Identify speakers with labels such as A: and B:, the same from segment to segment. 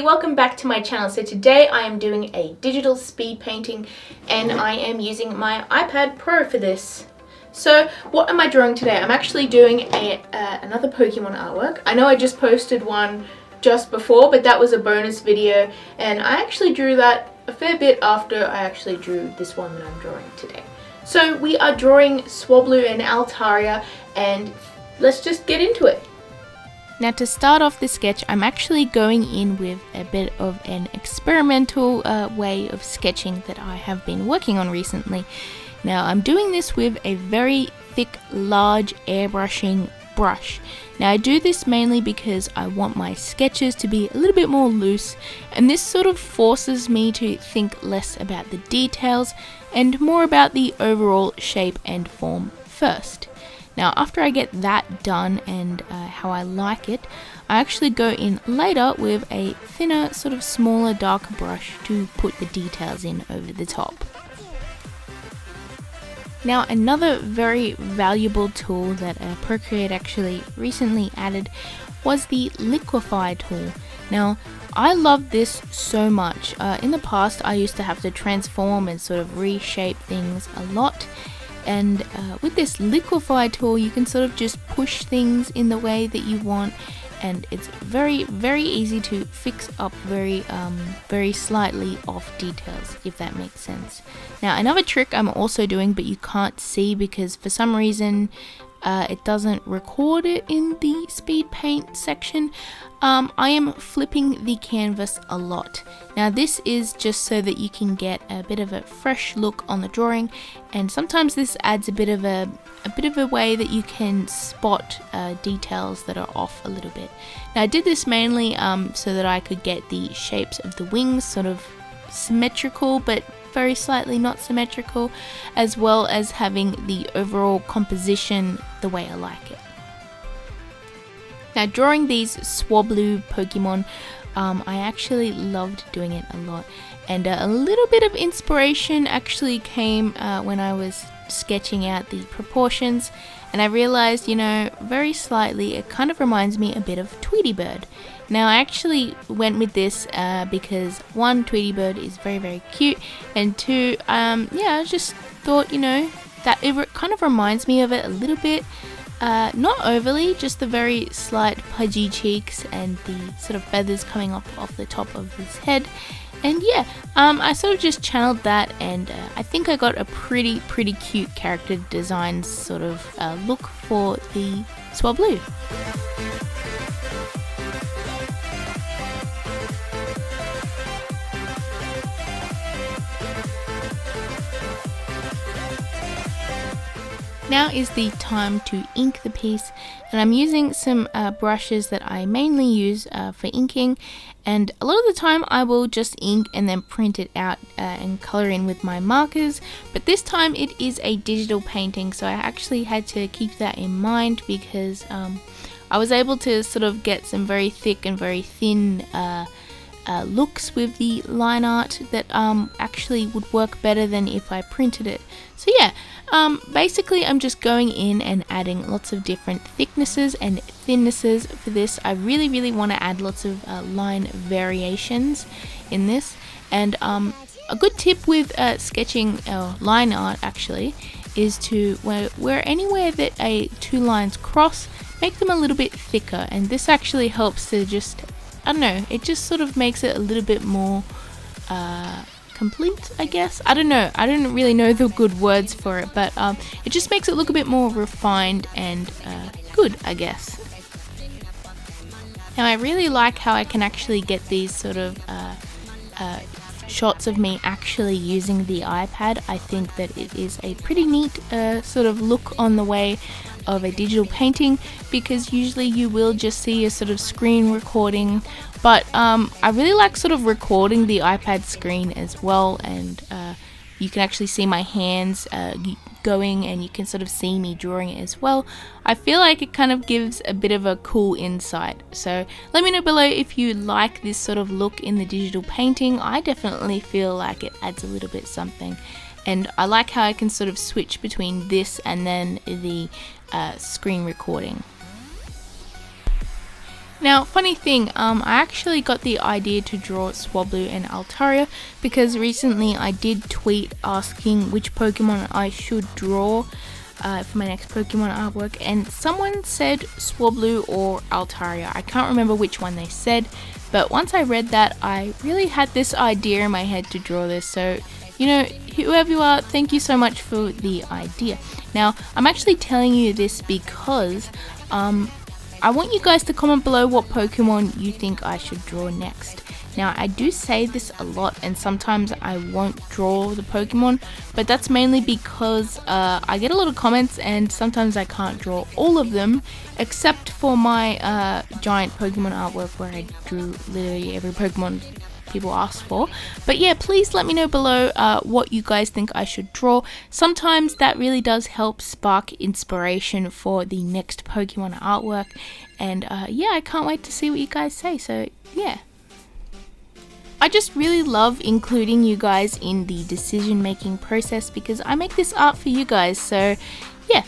A: welcome back to my channel. So today I am doing a digital speed painting and I am using my iPad Pro for this. So what am I drawing today? I'm actually doing another Pokemon artwork. I know I just posted one just before, but that was a bonus video and I actually drew that a fair bit after I actually drew this one that I'm drawing today. So we are drawing Swablu and Altaria and let's just get into it. Now to start off the sketch, I'm actually going in with a bit of an experimental way of sketching that I have been working on recently. Now I'm doing this with a very thick, large airbrushing brush. Now I do this mainly because I want my sketches to be a little bit more loose, and this sort of forces me to think less about the details and more about the overall shape and form first. Now after I get that done and how I like it, I actually go in later with a thinner, sort of smaller, darker brush to put the details in over the top. Now another very valuable tool that Procreate actually recently added was the liquefy tool. Now I love this so much. In the past I used to have to transform and sort of reshape things a lot. And with this liquefy tool you can sort of just push things in the way that you want, and it's very easy to fix up very slightly off details, if that makes sense. Now another trick I'm also doing, but you can't see because for some reason it doesn't record it in the speed paint section. I am flipping the canvas a lot. Now this is just so that you can get a bit of a fresh look on the drawing, and sometimes this adds a bit of a way that you can spot details that are off a little bit. Now I did this mainly so that I could get the shapes of the wings sort of symmetrical but very slightly not symmetrical, as well as having the overall composition the way I like it. Now drawing these Swablu Pokemon, I actually loved doing it a lot, and a little bit of inspiration actually came when I was sketching out the proportions, and I realized, you know, very slightly it kind of reminds me a bit of Tweety Bird. Now I actually went with this because one, Tweety Bird is very cute, and two, yeah, I just thought, you know, that it kind of reminds me of it a little bit. Not overly, just the very slight pudgy cheeks and the sort of feathers coming off the top of his head. And yeah, I sort of just channeled that, and I think I got a pretty cute character design sort of look for the Swablu. Now is the time to ink the piece, and I'm using some brushes that I mainly use for inking, and a lot of the time I will just ink and then print it out and color in with my markers, but this time it is a digital painting, so I actually had to keep that in mind because I was able to sort of get some very thick and very thin looks with the line art that actually would work better than if I printed it. So yeah, basically I'm just going in and adding lots of different thicknesses and thinnesses for this. I really want to add lots of line variations in this, and a good tip with sketching line art actually is to where anywhere that two lines cross, make them a little bit thicker, and this actually helps to just, I don't know, it just sort of makes it a little bit more complete, I guess. I don't know, I don't really know the good words for it, but it just makes it look a bit more refined and good, I guess. Now I really like how I can actually get these sort of shots of me actually using the iPad. I think that it is a pretty neat sort of look on the way of a digital painting, because usually you will just see a sort of screen recording, but I really like sort of recording the iPad screen as well, and you can actually see my hands going, and you can sort of see me drawing it as well. I feel like it kind of gives a bit of a cool insight. So let me know below if you like this sort of look in the digital painting. I definitely feel like it adds a little bit something, and I like how I can sort of switch between this and then the screen recording. Now, funny thing, I actually got the idea to draw Swablu and Altaria because recently I did tweet asking which Pokemon I should draw for my next Pokemon artwork, and someone said Swablu or Altaria. I can't remember which one they said, but once I read that, I really had this idea in my head to draw this. So, you know, whoever you are, thank you so much for the idea. Now, I'm actually telling you this because I want you guys to comment below what Pokemon you think I should draw next. Now, I do say this a lot, and sometimes I won't draw the Pokemon, but that's mainly because I get a lot of comments and sometimes I can't draw all of them, except for my giant Pokemon artwork where I drew literally every Pokemon people asked for. But yeah, please let me know below what you guys think I should draw. Sometimes that really does help spark inspiration for the next Pokemon artwork, and yeah, I can't wait to see what you guys say. So yeah, I just really love including you guys in the decision making process because I make this art for you guys. So yeah.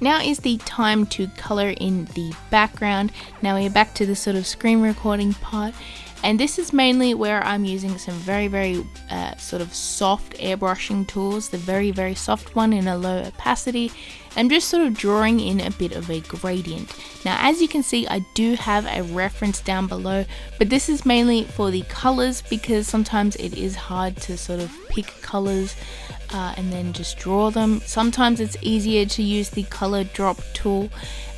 A: Now is the time to color in the background. Now we're back to the sort of screen recording part, and this is mainly where I'm using some very sort of soft airbrushing tools, the very soft one in a low opacity. I'm just sort of drawing in a bit of a gradient. Now, as you can see, I do have a reference down below, but this is mainly for the colors because sometimes it is hard to sort of pick colors and then just draw them. Sometimes it's easier to use the color drop tool,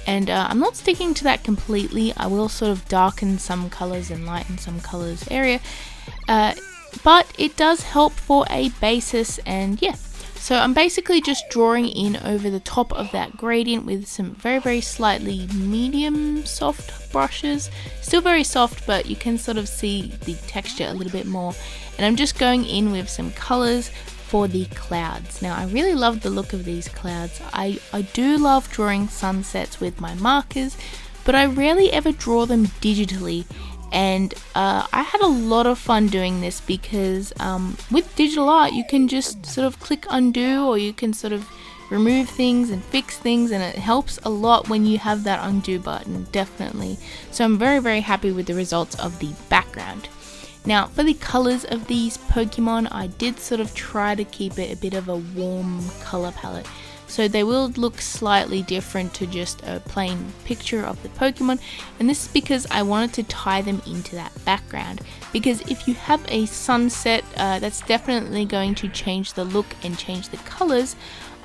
A: and I'm not sticking to that completely. I will sort of darken some colors and lighten some colors area, but it does help for a basis. And yeah, so I'm basically just drawing in over the top of that gradient with some very slightly medium soft brushes. Still very soft, but you can sort of see the texture a little bit more. And I'm just going in with some colors for the clouds. Now, I really love the look of these clouds. I do love drawing sunsets with my markers, but I rarely ever draw them digitally. And I had a lot of fun doing this because with digital art you can just sort of click undo, or you can sort of remove things and fix things, and it helps a lot when you have that undo button, definitely. So I'm very happy with the results of the background. Now, for the colors of these Pokemon, I did sort of try to keep it a bit of a warm color palette. So they will look slightly different to just a plain picture of the Pokemon, and this is because I wanted to tie them into that background. Because if you have a sunset, that's definitely going to change the look and change the colors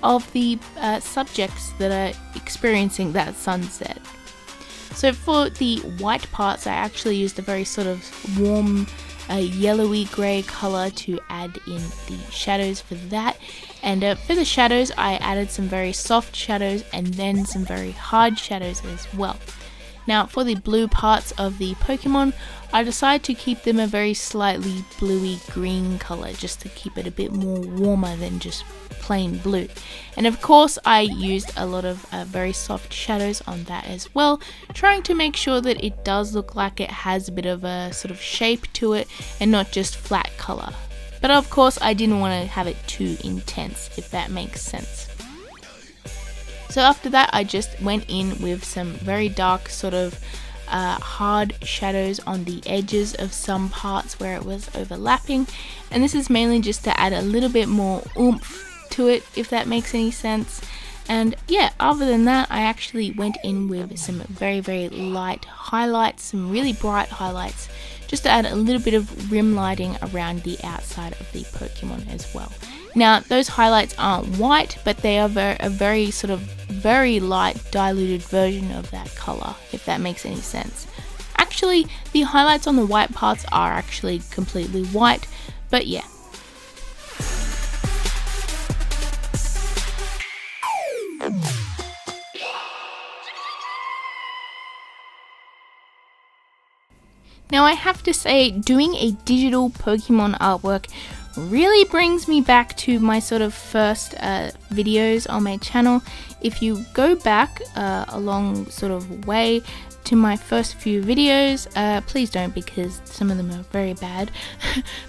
A: of the subjects that are experiencing that sunset. So for the white parts, I actually used a very sort of warm yellowy grey color to add in the shadows for that. And for the shadows, I added some very soft shadows and then some very hard shadows as well. Now for the blue parts of the Pokemon, I decided to keep them a very slightly bluey green color just to keep it a bit more warmer than just plain blue. And of course I used a lot of very soft shadows on that as well, trying to make sure that it does look like it has a bit of a sort of shape to it and not just flat color. But of course I didn't want to have it too intense, if that makes sense. So after that I just went in with some very dark sort of hard shadows on the edges of some parts where it was overlapping, and this is mainly just to add a little bit more oomph to it, if that makes any sense. And yeah, other than that, I actually went in with some very light highlights, some really bright highlights, just to add a little bit of rim lighting around the outside of the Pokemon as well. Now those highlights aren't white, but they are a very sort of very light diluted version of that color, if that makes any sense. Actually, the highlights on the white parts are actually completely white, but yeah. Now I have to say, doing a digital Pokemon artwork really brings me back to my sort of first videos on my channel. If you go back a long sort of way to my first few videos, please don't, because some of them are very bad.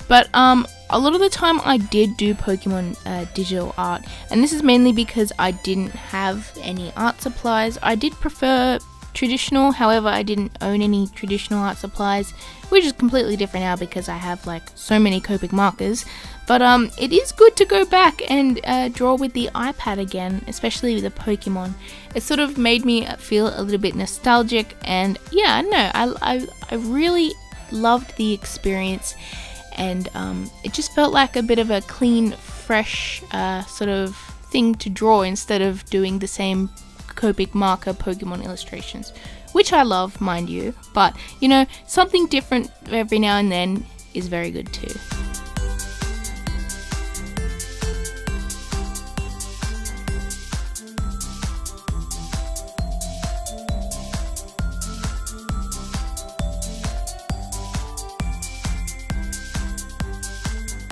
A: But a lot of the time I did do Pokemon digital art, and this is mainly because I didn't have any art supplies. I did prefer traditional, however I didn't own any traditional art supplies, which is completely different now because I have like so many Copic markers. But it is good to go back and draw with the iPad again, especially with the Pokemon. It sort of made me feel a little bit nostalgic, and yeah, no, I really loved the experience, and it just felt like a bit of a clean, fresh sort of thing to draw instead of doing the same Copic marker Pokemon illustrations, which I love, mind you, but you know, something different every now and then is very good too.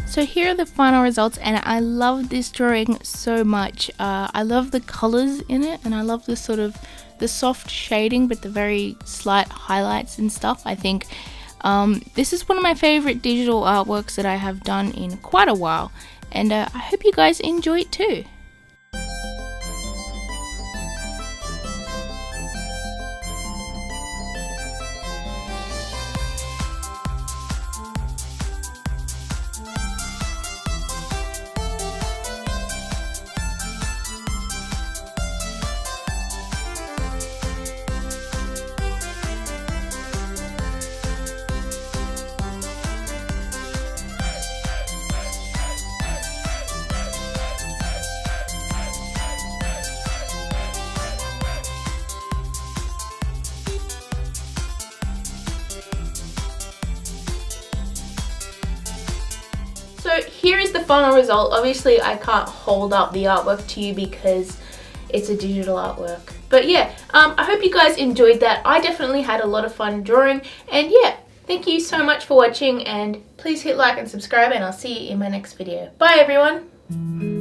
A: So here are the final results, and I love this drawing so much. I love the colors in it, and I love the sort of the soft shading but the very slight highlights and stuff. I think this is one of my favorite digital artworks that I have done in quite a while, and I hope you guys enjoy it too. So here is the final result. Obviously I can't hold up the artwork to you because it's a digital artwork. But yeah, I hope you guys enjoyed that. I definitely had a lot of fun drawing, and yeah, thank you so much for watching, and please hit like and subscribe, and I'll see you in my next video. Bye everyone!